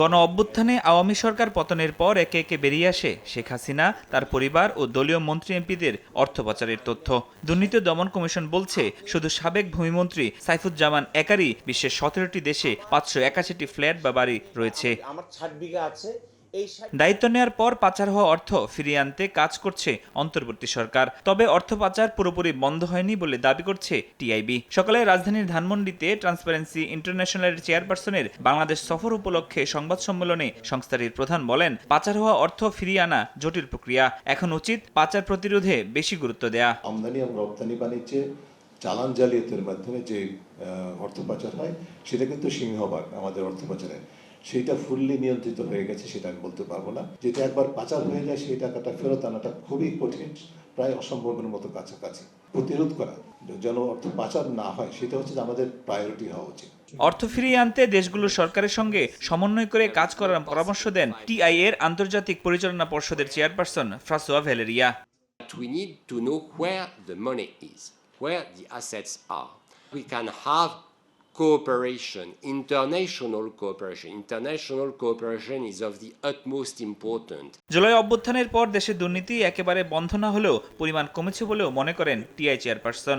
গণ অভ্যুত্থানে আওয়ামী সরকার পতনের পর একে একে বেরিয়ে আসে শেখ হাসিনা, তার পরিবার ও দলীয় মন্ত্রী এমপিদের অর্থ পাচারের তথ্য। দুর্নীতি দমন কমিশন বলছে, শুধু সাবেক ভূমিমন্ত্রী সাইফুজ্জামান একারই বিশ্বের 17টি দেশে 581টি ফ্ল্যাট বা বাড়ি রয়েছে। আমার 60 বিঘা আছে। দায়িত্ব নেয়ার পর পাচার হওয়া অর্থ ফিরিয়ে আনতে কাজ করছে অন্তর্বর্তী সরকার। তবে অর্থ পাচার পুরোপুরি বন্ধ হয়নি বলে দাবি করছে টিআইবি। সকালে রাজধানীর ধানমন্ডিতে ট্রান্সপারেন্সি ইন্টারন্যাশনালের চেয়ারপারসনের বাংলাদেশ সফর উপলক্ষে সংবাদ সম্মেলনে সংস্থাটির প্রধান বলেন, পাচার হওয়া অর্থ ফিরিয়ে আনা জটিল প্রক্রিয়া, এখন উচিত পাচার প্রতিরোধে বেশি গুরুত্ব দেয়া। আমদানি এবং রপ্তানি বাণিজ্যে চালান জালিয়াতির মাধ্যমে যে অর্থ পাচার হয় সেটা কিন্তু সিংহভাগ আমাদের অর্থ পাচারে, সেইটা ফুললি নিয়ন্ত্রিত হয়ে গেছে সেটা আমি বলতে পারবো না। যেটা একবার পাচার হয়ে যায় সেই টাকাটা ফেরত আনাটা খুবই কঠিন, প্রায় অসম্ভবের মতো কাছাকাছি। প্রতিরোধ করা যেন অর্থ পাচার না হয় সেটা হচ্ছে আমাদের প্রায়োরিটি হওয়া উচিত। অর্থ ফিরিয়ে আনতে দেশগুলোর সরকারের সঙ্গে সমন্বয় করে কাজ করার পরামর্শ দেন টিআই এর আন্তর্জাতিক পরিচালনা পর্ষদের chairperson François Valyria. We need to know where the money is, where the assets are. We can have cooperation, international cooperation. International cooperation is of the utmost importance. July অভ্যুত্থানের পর দেশে দুর্নীতি একেবারে বন্ধ না হলেও পরিমাণ কমেছে বলেও মনে করেন টিআই চেয়ারপারসন।